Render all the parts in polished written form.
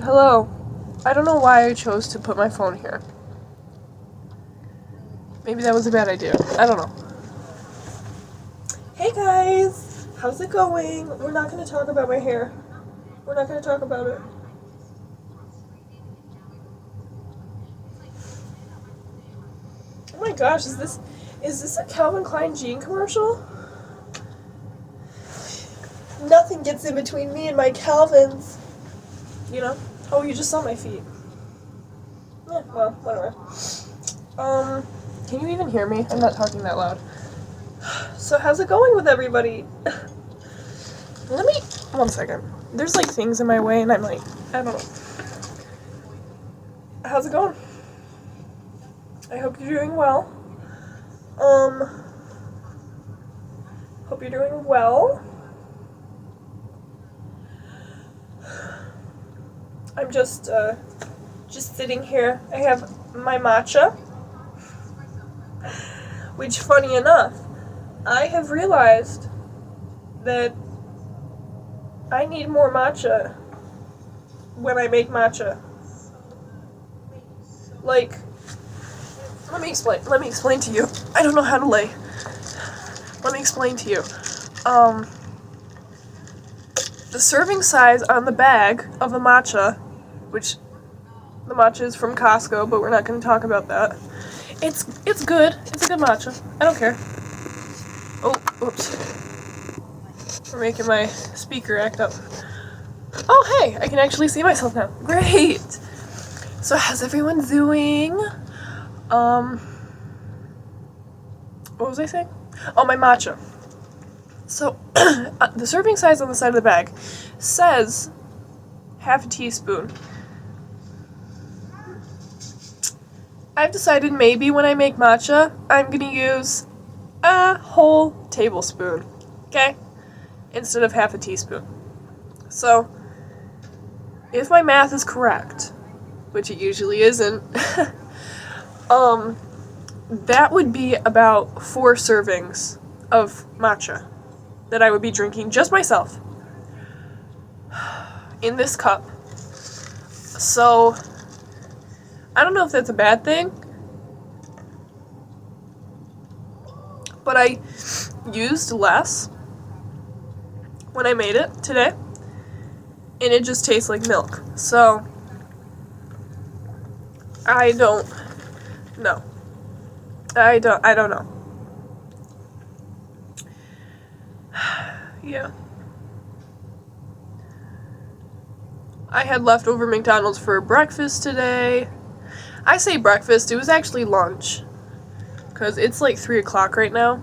Hello. I don't know why I chose to put my phone here. Maybe that was a bad idea. I don't know. Hey guys! How's it going? We're not going to talk about my hair. We're not going to talk about it. Oh my gosh, is this a Calvin Klein jean commercial? Nothing gets in between me and my Calvins. You know? Oh, you just saw my feet. Yeah, well, whatever. Can you even hear me? I'm not talking that loud. So how's it going with everybody? One second. There's like things in my way and I'm like, I don't know. How's it going? I hope you're doing well. Hope you're doing well. I'm just sitting here. I have my matcha, which, funny enough, I have realized that I need more matcha when I make matcha. Like, let me explain to you. I don't know how to lay. Let me explain to you. The serving size on the bag of the matcha, which the matcha is from Costco, but we're not going to talk about that. It's good. It's a good matcha. I don't care. Oh, oops. We're making my speaker act up. Oh, hey, I can actually see myself now. Great. So how's everyone doing? What was I saying? Oh, my matcha. So, the serving size on the side of the bag says half a teaspoon. I've decided maybe when I make matcha, I'm gonna use a whole tablespoon, okay? Instead of half a teaspoon. So, if my math is correct, which it usually isn't, that would be about 4 servings of matcha that I would be drinking just myself in this cup. So, I don't know if that's a bad thing, but I used less when I made it today, and it just tastes like milk. So, I don't know. I don't know. Yeah. I had leftover McDonald's for breakfast today. I say breakfast, it was actually lunch. Because it's like 3 o'clock right now.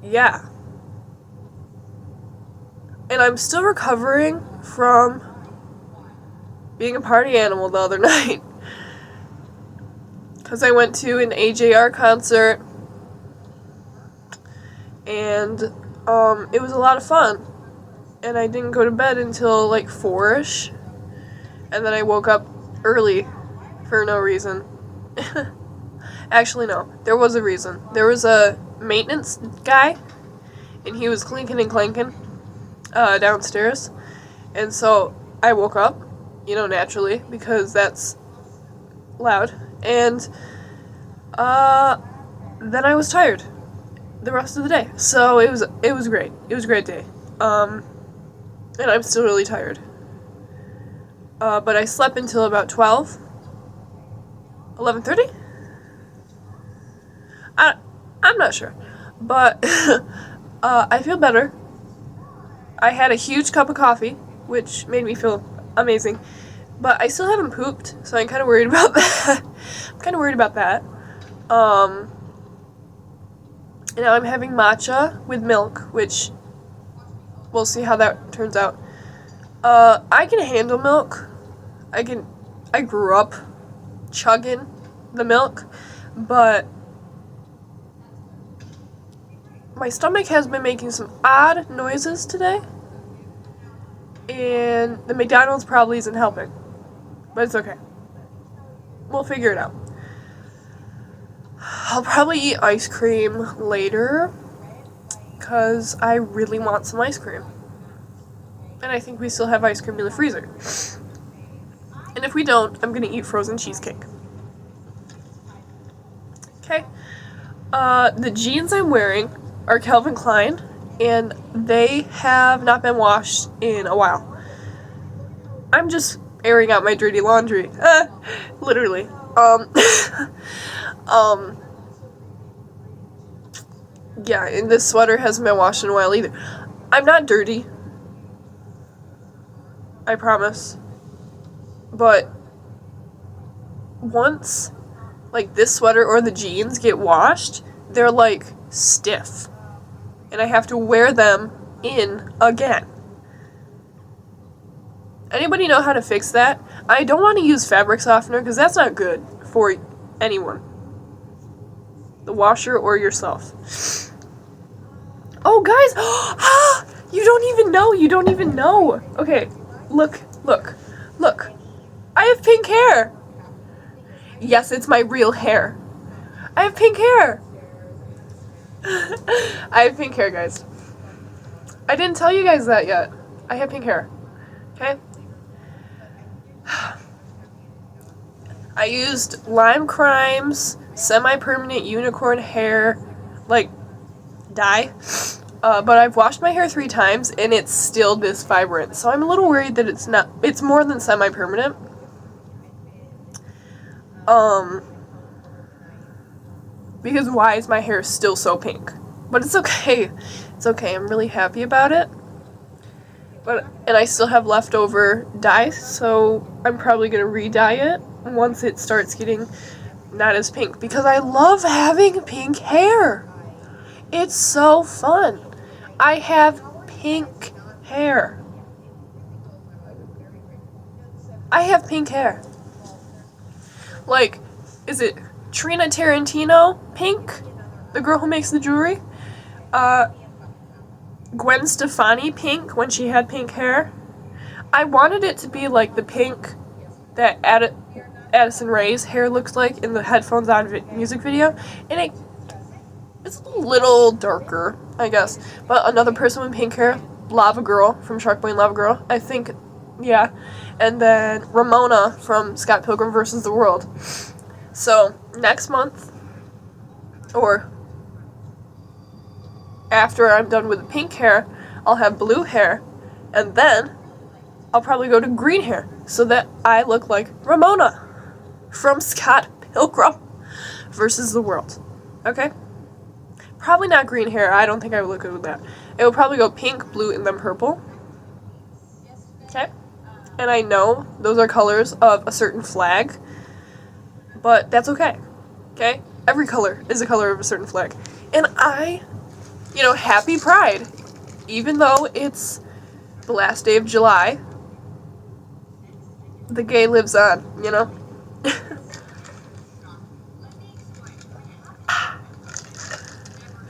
Yeah. And I'm still recovering from being a party animal the other night. Because I went to an AJR concert. And it was a lot of fun. And I didn't go to bed until like 4-ish. And then I woke up early for no reason. Actually, no. There was a reason. There was a maintenance guy, and he was clinking and clanking downstairs. And so I woke up, naturally, because that's loud. And then I was tired the rest of the day. So it was great. It was a great day. And I'm still really tired. But I slept until about 12. 11:30? I'm not sure. But I feel better. I had a huge cup of coffee, which made me feel amazing. But I still haven't pooped, so I'm kind of worried about that. And now I'm having matcha with milk, which we'll see how that turns out. I can handle milk. I grew up chugging the milk, but my stomach has been making some odd noises today, and the McDonald's probably isn't helping, but it's okay. We'll figure it out. I'll probably eat ice cream later, because I really want some ice cream. And I think we still have ice cream in the freezer. And if we don't, I'm gonna eat frozen cheesecake. Okay. The jeans I'm wearing are Calvin Klein, and they have not been washed in a while. I'm just airing out my dirty laundry. Literally. Yeah, and this sweater hasn't been washed in a while either. I'm not dirty. I promise. But once, like, this sweater or the jeans get washed, they're, like, stiff. And I have to wear them in again. Anybody know how to fix that? I don't want to use fabric softener because that's not good for anyone. The washer or yourself. Oh, guys! You don't even know! Okay, look. I have pink hair! Yes, it's my real hair. I have pink hair! I have pink hair, guys. I didn't tell you guys that yet. I have pink hair. Okay? I used Lime Crimes semi-permanent unicorn hair, like, dye. But I've washed my hair 3 times and it's still this vibrant. So I'm a little worried that it's more than semi-permanent. Because why is my hair still so pink? But it's okay. It's okay. I'm really happy about it. And I still have leftover dye, so I'm probably going to re-dye it once it starts getting not as pink. Because I love having pink hair. It's so fun. I have pink hair. I have pink hair. Like, is it Trina Tarantino pink? The girl who makes the jewelry? Gwen Stefani pink when she had pink hair. I wanted it to be like the pink that Addison Rae's hair looks like in the Headphones On music video, and it's a little darker, I guess. But another person with pink hair, Lava Girl from Shark Boy and Lava Girl, I think, yeah. And then Ramona from Scott Pilgrim vs. the World. So next month, or after I'm done with the pink hair, I'll have blue hair, and then I'll probably go to green hair, so that I look like Ramona from Scott Pilgrim vs. the World. Okay? Probably not green hair. I don't think I would look good with that. It would probably go pink, blue, and then purple. Okay? And I know those are colors of a certain flag, but that's okay. Okay? Every color is a color of a certain flag. And happy Pride. Even though it's the last day of July, the gay lives on,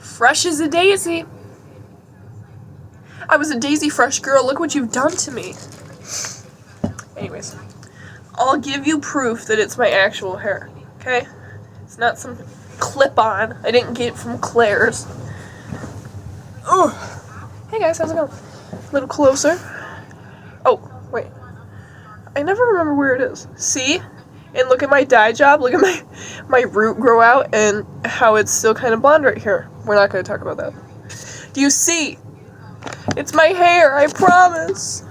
Fresh as a daisy. I was a daisy fresh girl. Look what you've done to me. Anyways, I'll give you proof that it's my actual hair, okay? It's not some clip-on. I didn't get it from Claire's. Oh, hey guys, how's it going? A little closer. Oh, wait. I never remember where it is. See? And look at my dye job. Look at my root grow out and how it's still kind of blonde right here. We're not going to talk about that. Do you see? It's my hair, I promise.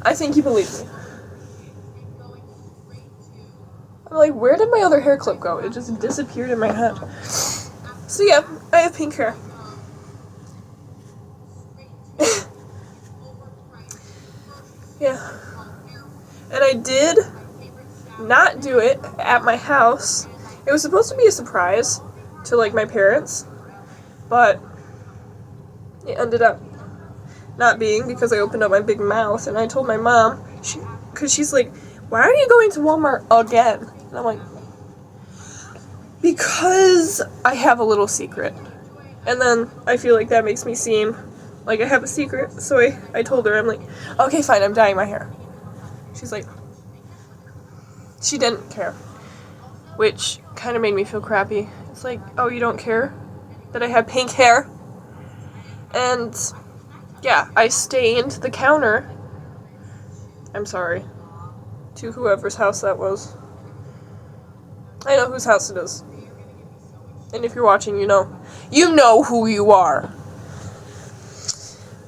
I think you believe me. I'm like, where did my other hair clip go? It just disappeared in my head. So yeah, I have pink hair. Yeah. And I did not do it at my house. It was supposed to be a surprise to, my parents, but it ended up not being because I opened up my big mouth and I told my mom, because she's like, why are you going to Walmart again? And I'm like, because I have a little secret. And then I feel like that makes me seem like I have a secret, so I told her, I'm like, okay, fine, I'm dyeing my hair. She's like, she didn't care, which kind of made me feel crappy. It's like, oh, you don't care that I have pink hair? And yeah, I stained the counter. I'm sorry to whoever's house that was. I know whose house it is. And if you're watching, you know who you are.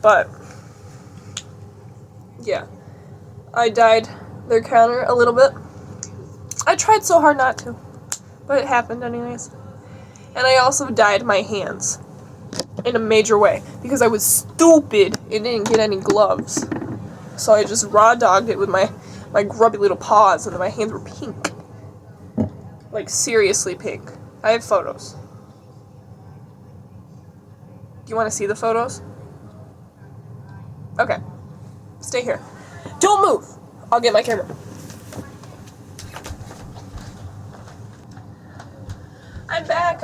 But yeah, I dyed their counter a little bit. I tried so hard not to, but it happened anyways. And I also dyed my hands in a major way because I was stupid and didn't get any gloves. So I just raw dogged it with my grubby little paws, and my hands were pink. Like, seriously pink. I have photos. Do you want to see the photos? Okay. Stay here. Don't move! I'll get my camera. I'm back!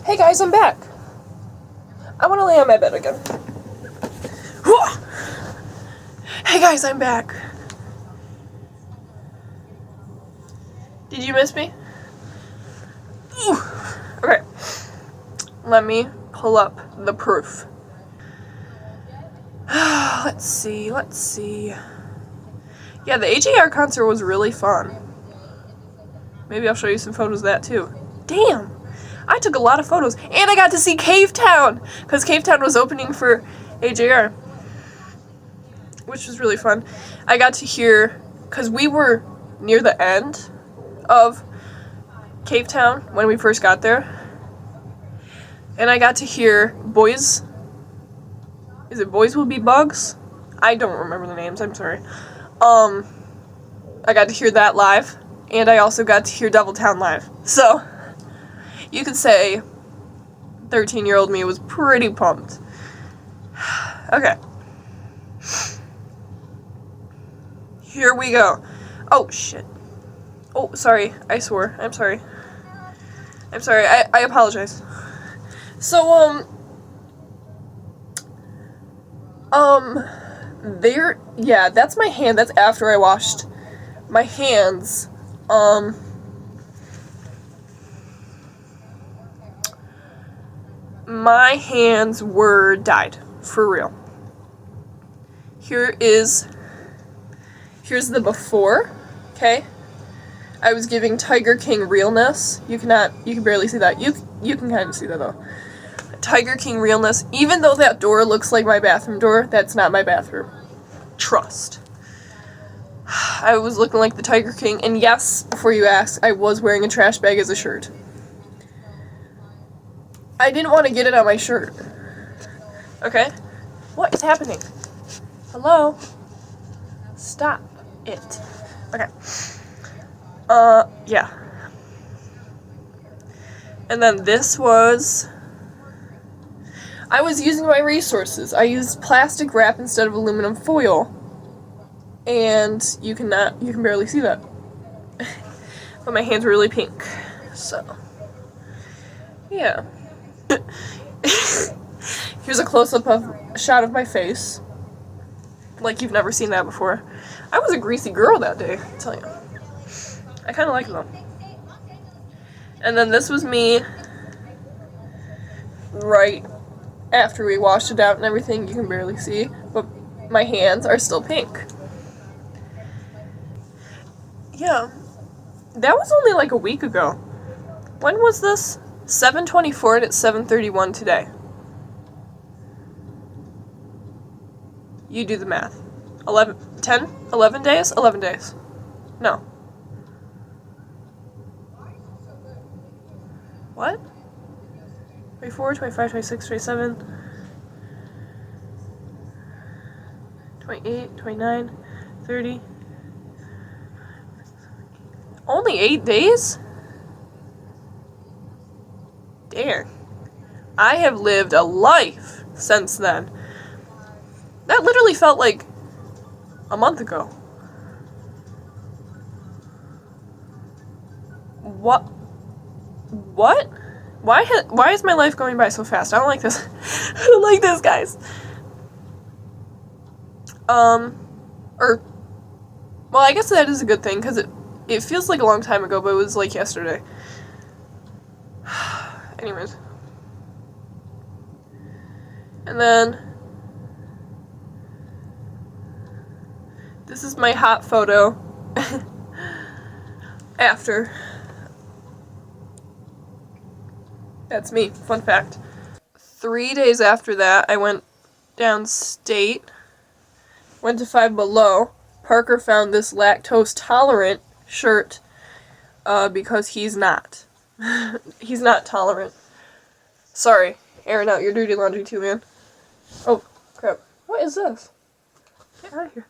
Hey guys, I'm back! I want to lay on my bed again. Hey guys, I'm back! Did you miss me? Ooh. Okay. Let me pull up the proof. Let's see. Yeah, the AJR concert was really fun. Maybe I'll show you some photos of that too. Damn! I took a lot of photos. And I got to see Cave Town! Because Cave Town was opening for AJR. Which was really fun. I got to hear, because we were near the end of Cave Town when we first got there. And I got to hear Boys. Is it Boys Will Be Bugs? I don't remember the names, I'm sorry. I got to hear that live. And I also got to hear Devil Town live. So, you could say 13-year-old me was pretty pumped. Okay. Here we go. Oh, shit. Oh, sorry. I swore. I'm sorry. I apologize. So, there, yeah, that's my hand. That's after I washed my hands. My hands were dyed. For real. Here's the before, okay? I was giving Tiger King realness. You can barely see that. You can kind of see that though. Tiger King realness. Even though that door looks like my bathroom door, that's not my bathroom. Trust. I was looking like the Tiger King, and yes, before you ask, I was wearing a trash bag as a shirt. I didn't want to get it on my shirt. Okay? What is happening? Hello? Stop it. Okay. Yeah. And then this was... I was using my resources. I used plastic wrap instead of aluminum foil. And you can barely see that. But my hands were really pink. So, yeah. Here's a close-up of a shot of my face. Like you've never seen that before. I was a greasy girl that day, I'll tell you. I kind of like them. And then this was me right after we washed it out and everything. You can barely see, but my hands are still pink. Yeah, that was only like a week ago. When was this? 7/24 and it's 7/31 today. You do the math. 11 days? 11 days. No. What? 24, 25, 26, 27, 28, 29, 30. Only 8 days? Damn. I have lived a life since then. That literally felt like a month ago. What? Why is my life going by so fast? I don't like this. I don't like this, guys. Well, I guess that is a good thing, because it feels like a long time ago, but it was like yesterday. Anyways. And then this is my hot photo after. That's me, fun fact. 3 days after that, I went downstate, went to Five Below. Parker found this lactose tolerant shirt because he's not. He's not tolerant. Sorry, airing out your dirty laundry too, man. Oh, crap. What is this? Get out of here.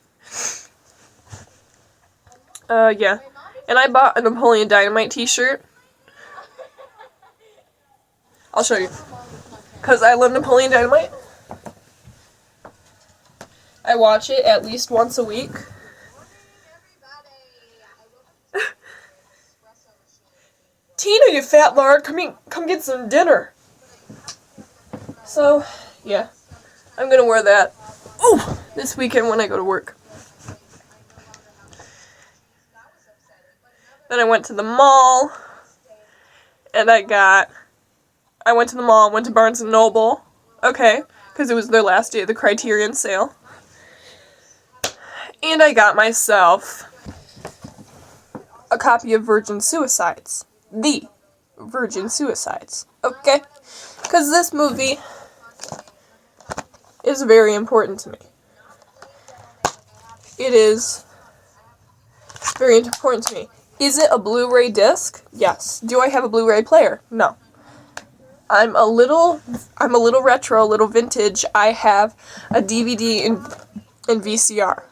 Yeah. And I bought a Napoleon Dynamite t-shirt. I'll show you. Because I love Napoleon Dynamite. I watch it at least once a week. Tina, you fat lard, come get some dinner. So, yeah. I'm gonna wear that this weekend when I go to work. Then I went to the mall. And I went to the mall, went to Barnes & Noble. Okay, because it was their last day of the Criterion sale. And I got myself a copy of Virgin Suicides. The Virgin Suicides. Okay? Because this movie is very important to me. It is very important to me. Is it a Blu-ray disc? Yes. Do I have a Blu-ray player? No. I'm a little retro, a little vintage. I have a DVD and VCR.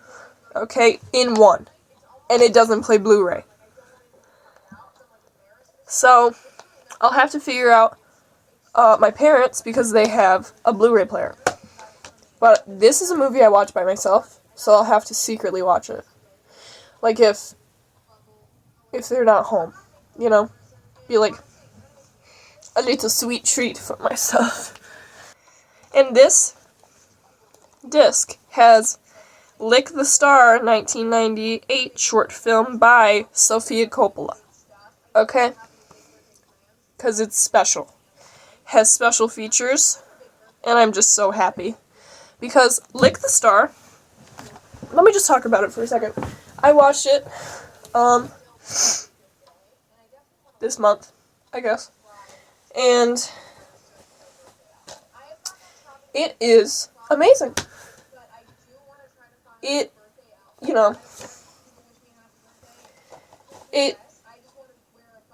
Okay? In one. And it doesn't play Blu-ray. So, I'll have to figure out my parents because they have a Blu-ray player. But this is a movie I watch by myself, so I'll have to secretly watch it. Like if they're not home, you know? Be like a little sweet treat for myself. And this disc has Lick the Star 1998 short film by Sofia Coppola. Okay? Because it's special. Has special features, and I'm just so happy. Because Lick the Star, let me just talk about it for a second. I watched it, this month, I guess. And it is amazing. It, it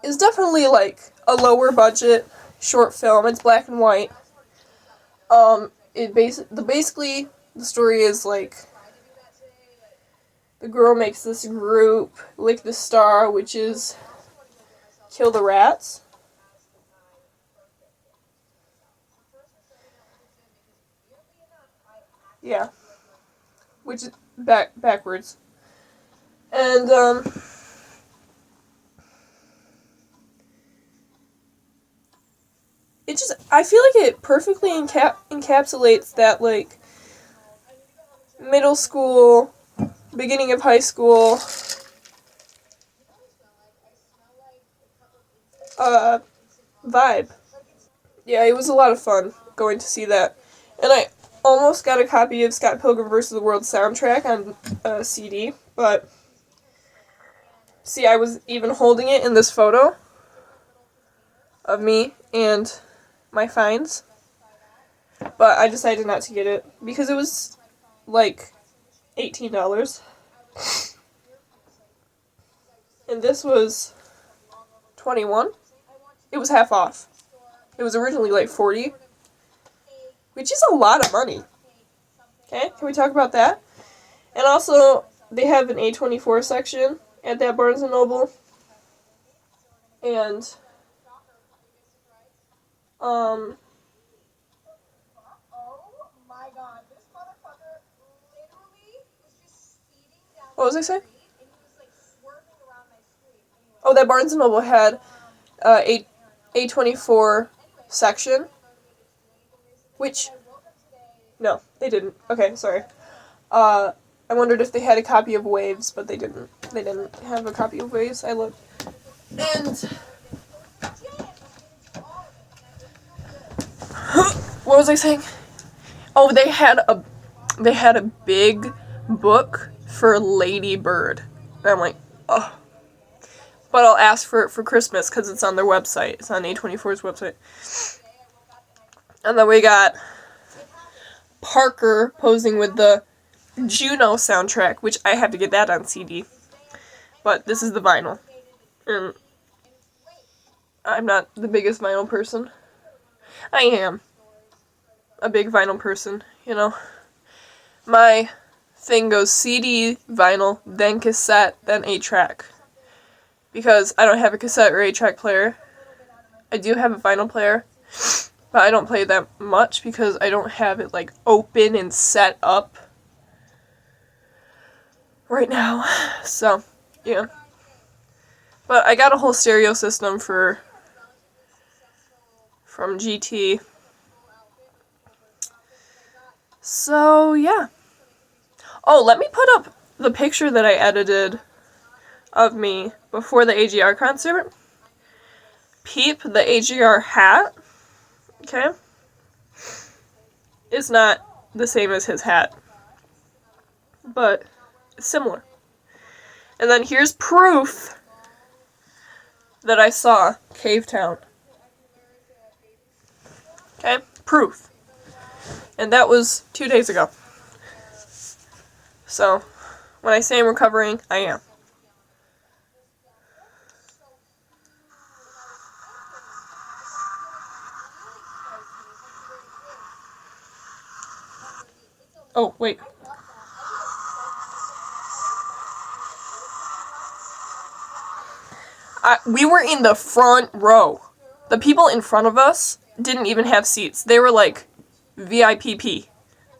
is definitely like a lower budget short film. It's black and white. Basically the story is like the girl makes this group, Lick the Star, which is kill the rats. Yeah. Which is backwards. And, I feel like it perfectly encapsulates that, like, middle school, beginning of high school, vibe. Yeah, it was a lot of fun going to see that. And I almost got a copy of Scott Pilgrim vs. the World soundtrack on CD, but see, I was even holding it in this photo of me and my finds, but I decided not to get it because it was like $18, and this was $21. It was half off. It was originally like $40, which is a lot of money. Okay, can we talk about that? And also, they have an A24 section at that Barnes & Noble. And, what was I saying? Oh, that Barnes & Noble had A24 section. Which, no, they didn't. Okay, sorry. I wondered if they had a copy of Waves, but they didn't. They didn't have a copy of Waves. I looked. And what was I saying? Oh, they had a big book for Lady Bird. And I'm like, oh. But I'll ask for it for Christmas because it's on their website. It's on A24's website. And then we got Parker posing with the Juno soundtrack, which I have to get that on CD. But this is the vinyl. And I'm not the biggest vinyl person. I am a big vinyl person, you know. My thing goes CD, vinyl, then cassette, then 8-track. Because I don't have a cassette or 8-track player. I do have a vinyl player, but I don't play that much because I don't have it like open and set up right now. So, yeah. But I got a whole stereo system from GT. So, yeah. Oh, let me put up the picture that I edited of me before the AGR concert. Peep, the AGR hat, okay, is not the same as his hat, but it's similar. And then here's proof that I saw Cave Town. Okay, proof. And that was 2 days ago. So, when I say I'm recovering, I am. Oh, wait. We were in the front row. The people in front of us didn't even have seats. They were like VIPP.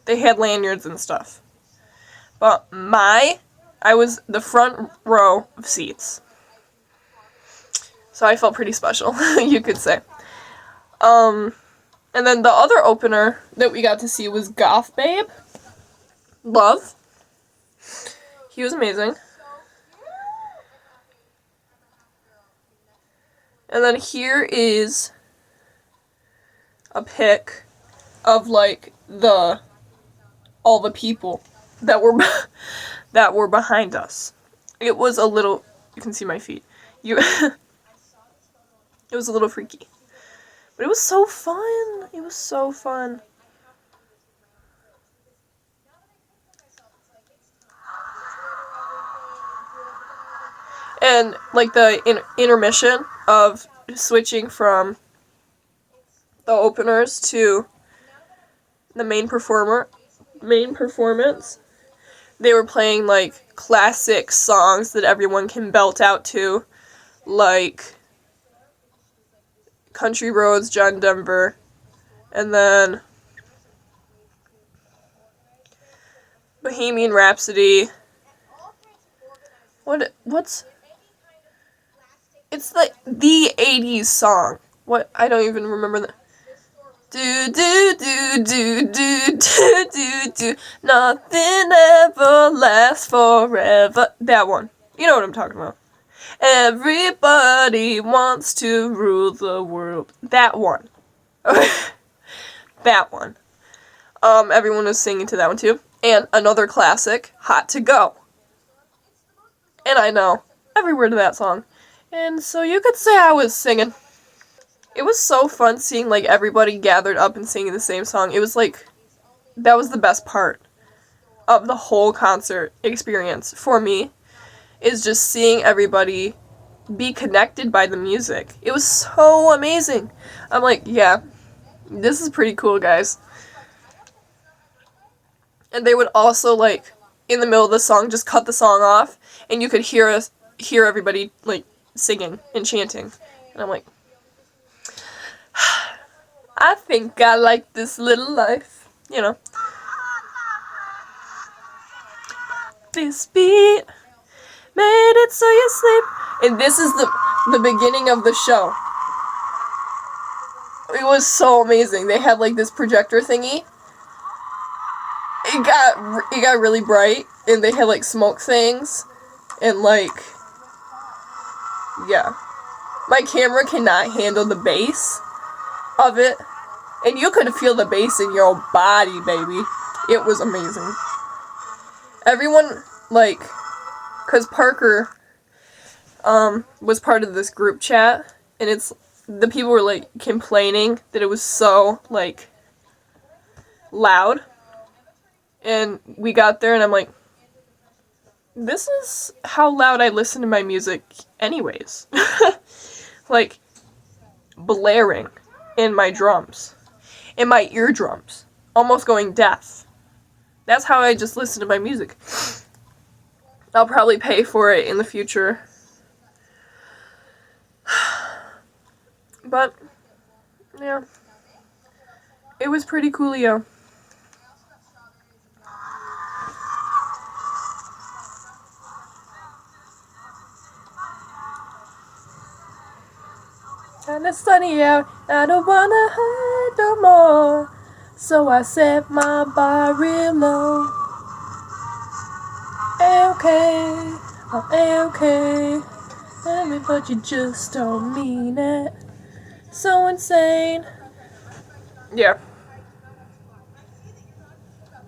They had lanyards and stuff. But I was the front row of seats. So I felt pretty special, you could say. And then the other opener that we got to see was Goth Babe. Love. He was amazing. And then here is a pic of like all the people that were behind us. It was a little, you can see my feet. It was a little freaky. But it was so fun. It was so fun. And like the intermission of switching from the openers to the main performance, they were playing like classic songs that everyone can belt out to, like Country Roads, John Denver, and then Bohemian Rhapsody. What's it's like the 80s song. What? I don't even remember the do do do do do do do do. Nothing ever lasts forever. That one. You know what I'm talking about. Everybody wants to rule the world. That one. That one. Everyone was singing to that one too. And another classic, Hot to Go. And I know every word of that song. And so you could say I was singing. It was so fun seeing like everybody gathered up and singing the same song. It was like, that was the best part of the whole concert experience for me, is just seeing everybody be connected by the music. It was so amazing. I'm like, yeah, this is pretty cool, guys. And they would also like, in the middle of the song, just cut the song off, and you could hear everybody like singing and chanting. And I'm like, I think I like this little life, you know. This beat made it so you sleep. And this is the beginning of the show. It was so amazing. They had like this projector thingy. It got really bright, and they had like smoke things, and like, yeah. My camera cannot handle the bass of it, And you could feel the bass in your body, baby. It was amazing. Everyone, like, because Parker, was part of this group chat, and the people were, like, complaining that it was so, like, loud. And we got there, and I'm like, this is how loud I listen to my music anyways. Like, blaring in my drums. In my eardrums. Almost going deaf. That's how I just listen to my music. I'll probably pay for it in the future. But, yeah. It was pretty coolio. And it's sunny out, I don't wanna hide no more. So I set my bar real low. Okay, I'm okay. But you just don't mean it. So insane. Yeah.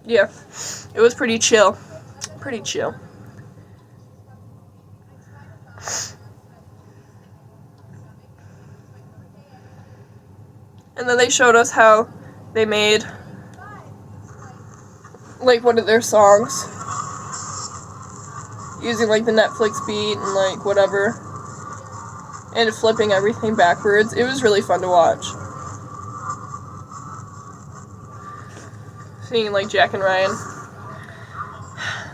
Yeah. It was pretty chill. Pretty chill. And then they showed us how they made, like, one of their songs using, like, the Netflix beat and, like, whatever, and flipping everything backwards. It was really fun to watch. Seeing, like, Jack and Ryan,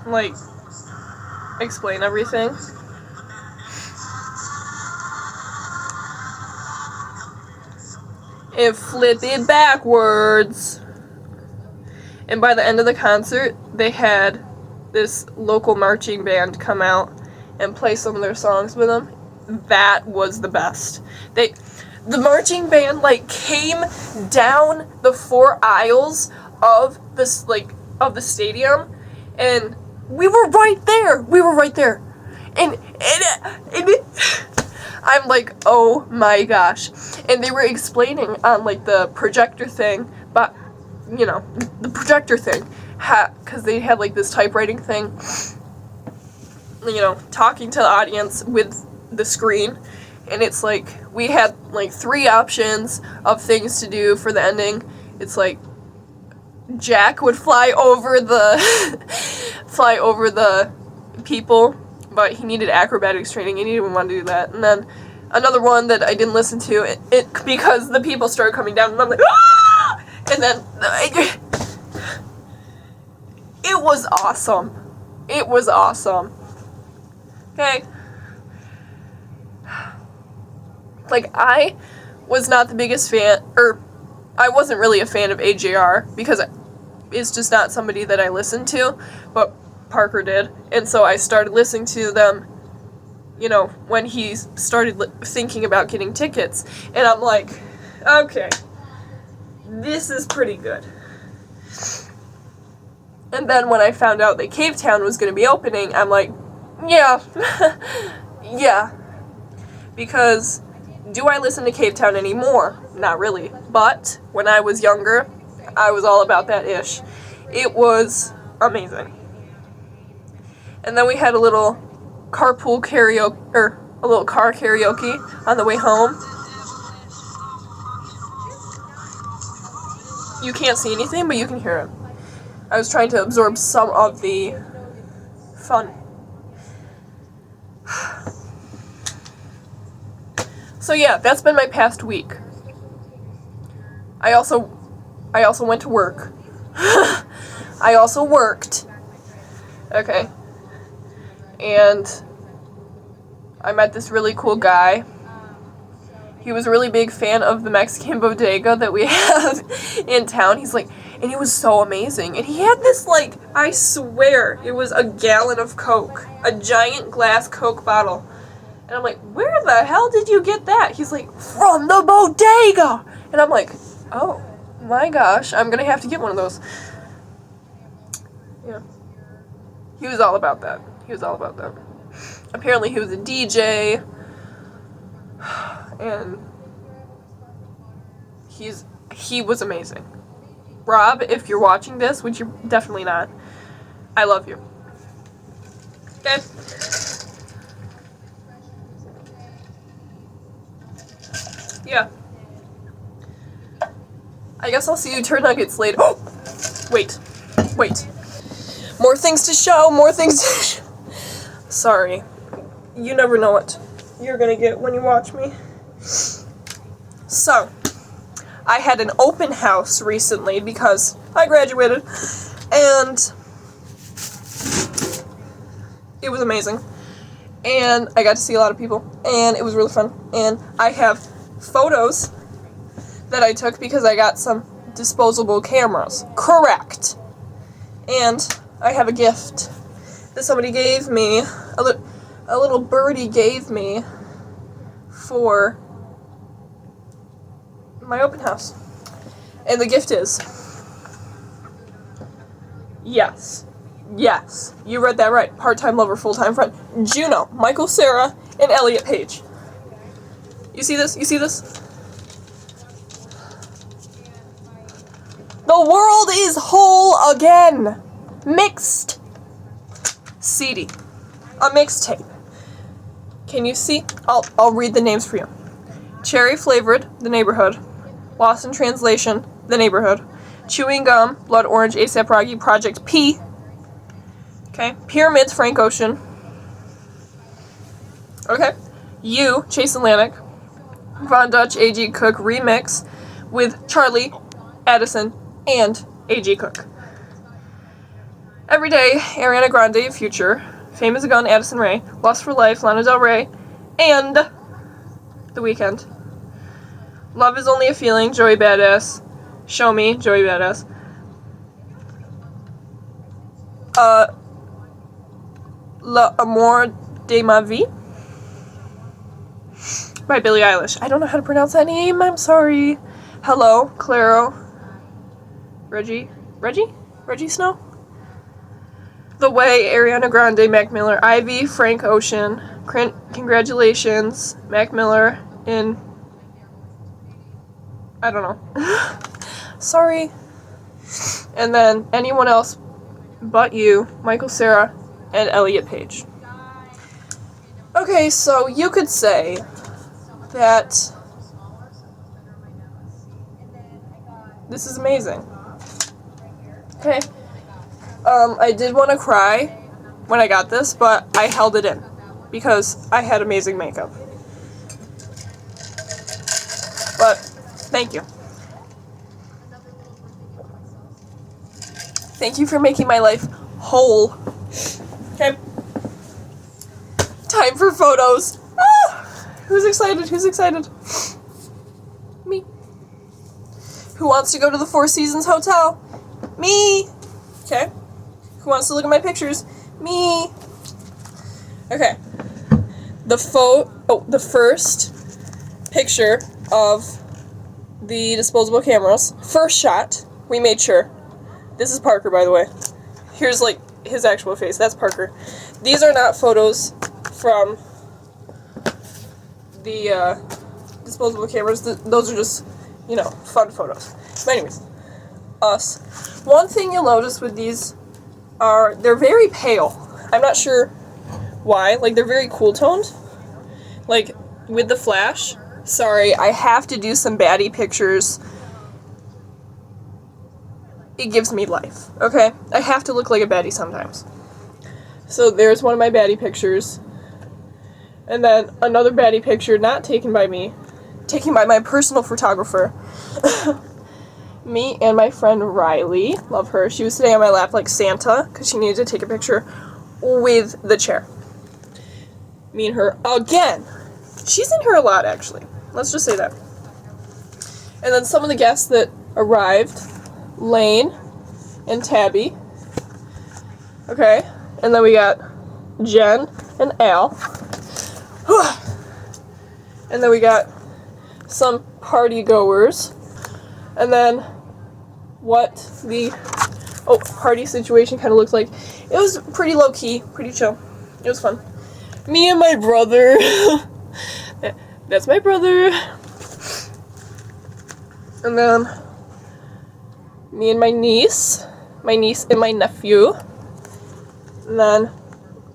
like, explain everything. And flip it backwards. And by the end of the concert, they had this local marching band come out and play some of their songs with them. That was the best. The marching band, like, came down the 4 aisles of this, like, of the stadium, and we were right there. And I'm like, oh my gosh. And they were explaining on, like, the projector thing, but, you know, the projector thing, because they had, like, this typewriting thing, you know, talking to the audience with the screen, and it's like, we had, like, 3 options of things to do for the ending. It's like, Jack would fly over the people, but he needed acrobatics training, and he didn't want to do that. And then another one that I didn't listen to, it because the people started coming down, and I'm like, ah! And then it was awesome. It was awesome. Okay. Like, I was not the biggest fan, or I wasn't really a fan of AJR, because it's just not somebody that I listened to, but Parker did, and so I started listening to them, you know, when he started thinking about getting tickets, and I'm like, okay, this is pretty good. And then when I found out that Cave Town was going to be opening, I'm like, yeah, yeah, because do I listen to Cave Town anymore? Not really, but when I was younger, I was all about that ish. It was amazing. And then we had a little carpool karaoke, or a little car karaoke on the way home. You can't see anything, but you can hear it. I was trying to absorb some of the fun. So yeah, that's been my past week. I also went to work. I also worked. Okay. And I met this really cool guy. He was a really big fan of the Mexican bodega that we have in town. He's like, and it was so amazing. And he had this, like, I swear, it was a gallon of Coke. A giant glass Coke bottle. And I'm like, where the hell did you get that? He's like, from the bodega! And I'm like, oh my gosh, I'm gonna have to get one of those. Yeah. He was all about that. Apparently he was a DJ. And he was amazing. Rob, if you're watching this, which you're definitely not, I love you. Okay? Yeah. I guess I'll see you turn nuggets later. Oh! Wait. More things to show, Sorry. You never know what you're gonna get when you watch me. So, I had an open house recently because I graduated, and it was amazing. And I got to see a lot of people, and it was really fun. And I have photos that I took because I got some disposable cameras. Correct. And I have a gift that somebody gave me, a little birdie gave me for my open house. And the gift is, yes, you read that right, part-time lover, full-time friend, Juno, Michael Cera, and Elliot Page. You see this? The world is whole again! Mixed CD. A mixtape. Can you see? I'll read the names for you. Cherry Flavored, The Neighborhood. Lost in Translation, The Neighborhood. Chewing Gum, Blood Orange, A$AP Rocky, Project P. Okay. Pyramids, Frank Ocean. Okay. You, Chase Atlantic. Von Dutch, A.G. Cook remix with Charlie, Addison, and A.G. Cook. Everyday, Ariana Grande, Future. Fame is a Gun, Addison Rae. Lost for Life, Lana Del Rey, and The Weeknd. Love is Only a Feeling, Joey Badass. Show Me, Joey Badass. L'Amour de ma vie by Billie Eilish. I don't know how to pronounce that name, I'm sorry. Hello, Clairo. Reggie Snow? The Way, Ariana Grande, Mac Miller, Ivy, Frank Ocean, Congratulations, Mac Miller, in, I don't know. Sorry. And then Anyone Else But You, Michael Cera, and Elliot Page. Okay, so you could say that this is amazing. Okay. I did want to cry when I got this, but I held it in because I had amazing makeup. But, thank you. Thank you for making my life whole. Okay. Time for photos. Ah! Who's excited? Me. Who wants to go to the Four Seasons Hotel? Me. Okay. Who wants to look at my pictures? Me. Okay. The first picture of the disposable cameras. First shot. We made sure. This is Parker, by the way. Here's, like, his actual face. That's Parker. These are not photos from the disposable cameras. Those are just, fun photos. But anyways, us. One thing you'll notice with these are they're very pale. I'm not sure why. Like, they're very cool toned. Like, with the flash. Sorry, I have to do some baddie pictures. It gives me life, okay? I have to look like a baddie sometimes. So there's one of my baddie pictures. And then another baddie picture, not taken by me, taken by my personal photographer. Me and my friend Riley, love her. She was sitting on my lap like Santa, because she needed to take a picture with the chair. Me and her again. She's in her a lot, actually. Let's just say that. And then some of the guests that arrived, Lane and Tabby. Okay. And then we got Jen and Al. And then we got some party goers. And then what the party situation kind of looks like. It was pretty low-key, pretty chill. It was fun. Me and my brother. That's my brother. And then me and my niece and my nephew. And then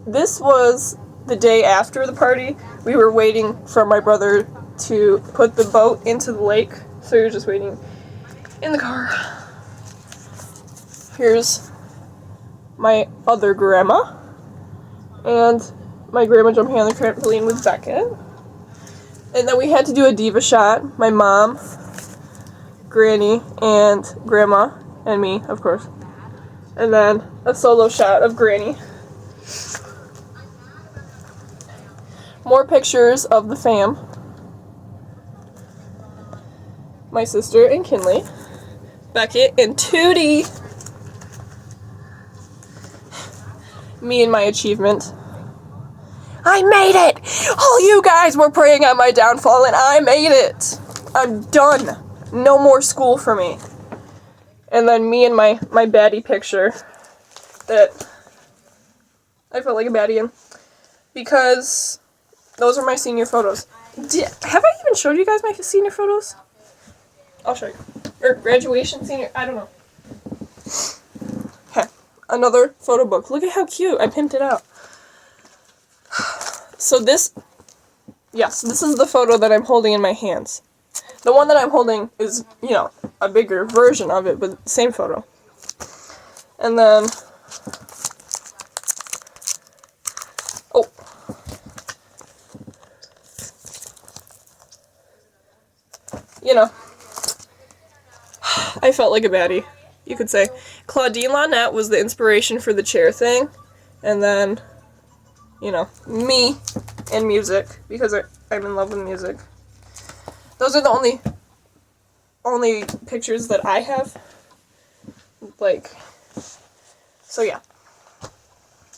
this was the day after the party. We were waiting for my brother to put the boat into the lake, so we were just waiting in the car. Here's my other grandma, and my grandma jumping on the trampoline with Beckett. And then we had to do a diva shot. My mom, Granny, and Grandma, and me, of course. And then a solo shot of Granny. More pictures of the fam. My sister and Kinley. Beckett and Tootie. Me and my achievement. I made it! All you guys were praying on my downfall, and I made it! I'm done. No more school for me. And then me and my baddie picture that I felt like a baddie in. Because those are my senior photos. Have I even showed you guys my senior photos? I'll show you. Or graduation, senior, I don't know. Okay, another photo book. Look at how cute. I pimped it out. So this is the photo that I'm holding in my hands. The one that I'm holding is, you know, a bigger version of it, but same photo. And then, oh. You know, I felt like a baddie, you could say. Claudine Launette was the inspiration for the chair thing, and then, you know, me and music, because I'm in love with music. Those are the only pictures that I have. Like, so yeah.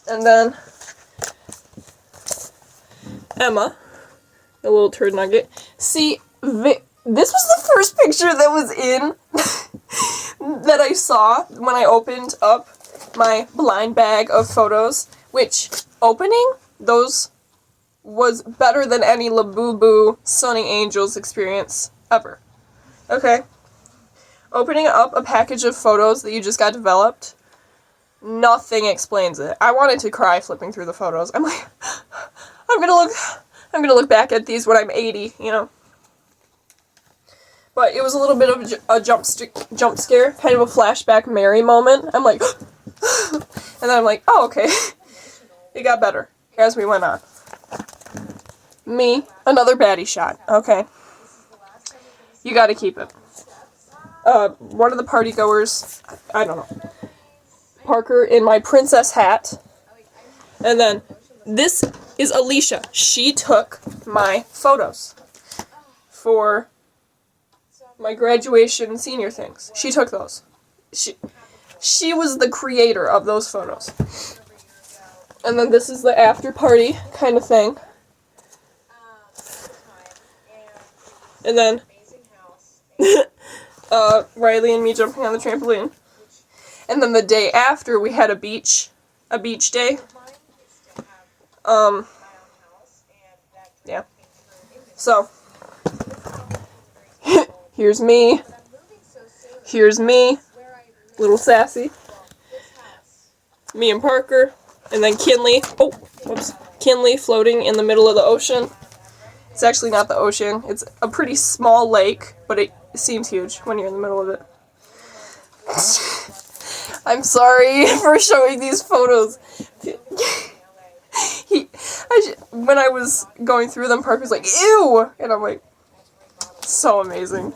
And then, Emma, the little turd nugget. See, this was the first picture that was in, that I saw when I opened up my blind bag of photos, which, opening those was better than any Labubu Sunny Angels experience ever. Okay? Opening up a package of photos that you just got developed, nothing explains it. I wanted to cry flipping through the photos. I'm like, I'm gonna look back at these when I'm 80, you know? But it was a little bit of a jump scare, kind of a flashback Mary moment. I'm like, and then I'm like, oh, okay. It got better as we went on. Me, another baddie shot. Okay. You gotta keep it. One of the party goers, I don't know. Parker in my princess hat. And then, this is Alicia. She took my photos for my graduation senior things. She took those. She was the creator of those photos. And then this is the after party kind of thing. And then Riley and me jumping on the trampoline. And then the day after we had a beach day. Yeah. So here's me. Here's me. Little sassy. Me and Parker. And then Kinley. Oh, whoops. Kinley floating in the middle of the ocean. It's actually not the ocean. It's a pretty small lake, but it seems huge when you're in the middle of it. I'm sorry for showing these photos. When I was going through them, Parker's like, ew! And I'm like, so amazing.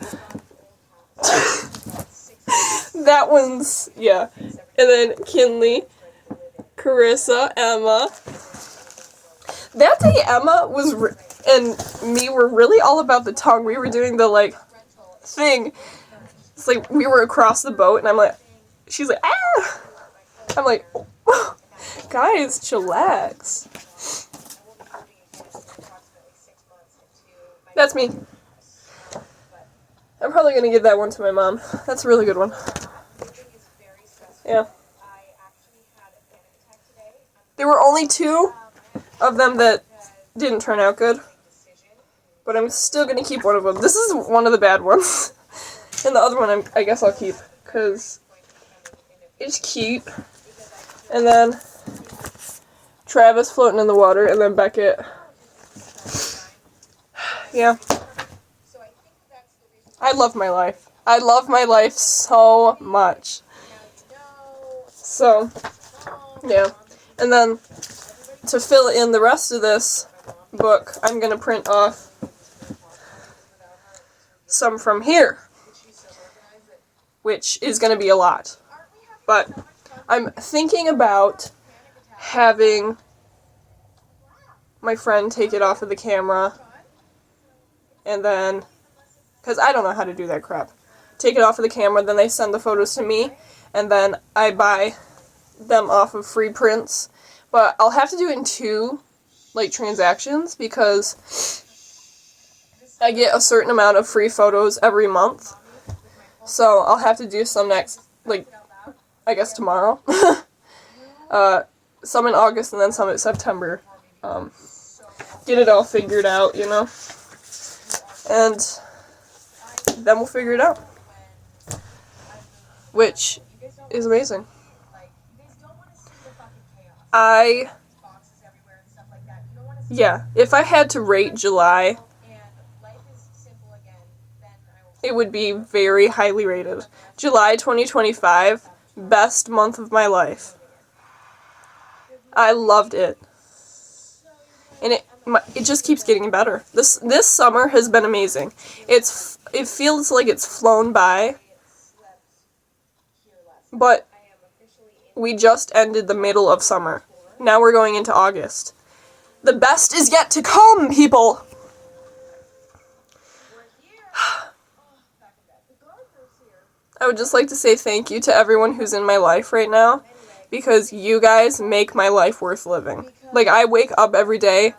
That one's, yeah. And then Kinley, Carissa, Emma. That day, Emma and me were really all about the tongue. We were doing the, like, thing. It's like, we were across the boat, and I'm like, she's like, ah! I'm like, oh, guys, chillax. That's me. I'm probably going to give that one to my mom. That's a really good one. Yeah. There were only 2 of them that didn't turn out good. But I'm still going to keep one of them. This is one of the bad ones. And the other one I guess I'll keep. because it's cute. And then Travis floating in the water, and then Beckett. Yeah. I love my life. I love my life so much. So, yeah. And then, to fill in the rest of this book, I'm going to print off some from here, which is going to be a lot. But I'm thinking about having my friend take it off of the camera, and then, because I don't know how to do that crap, take it off of the camera, then they send the photos to me, and then I buy them off of free prints. But I'll have to do it in 2, like, transactions, because I get a certain amount of free photos every month. So I'll have to do some next, like, I guess tomorrow. Some in August and then some in September. Get it all figured out, you know? And then we'll figure it out. Which is amazing. Yeah, if I had to rate July, it would be very highly rated. July 2025, best month of my life. I loved it. And it just keeps getting better. This summer has been amazing. It feels like it's flown by, but we just ended the middle of summer. Now we're going into August. The best is yet to come, people! I would just like to say thank you to everyone who's in my life right now, because you guys make my life worth living. Like, I wake up every day,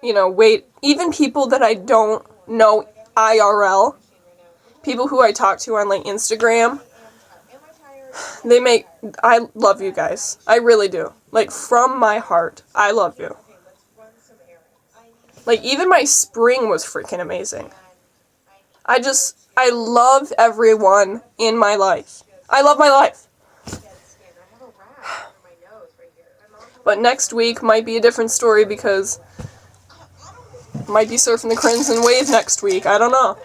you know, even people that I don't know IRL, people who I talk to on, like, Instagram, I love you guys. I really do. Like, from my heart, I love you. Like, even my spring was freaking amazing. I love everyone in my life. I love my life. But next week might be a different story, because might be surfing the Crimson Wave next week. I don't know.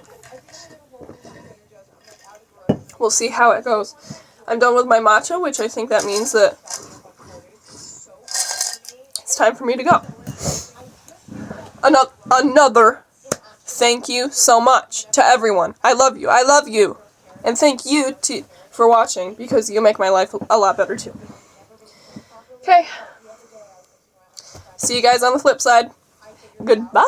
We'll see how it goes. I'm done with my matcha, which I think that means that it's time for me to go. Another thank you so much to everyone. I love you. I love you. And thank you for watching, because you make my life a lot better too. Okay. See you guys on the flip side. Goodbye.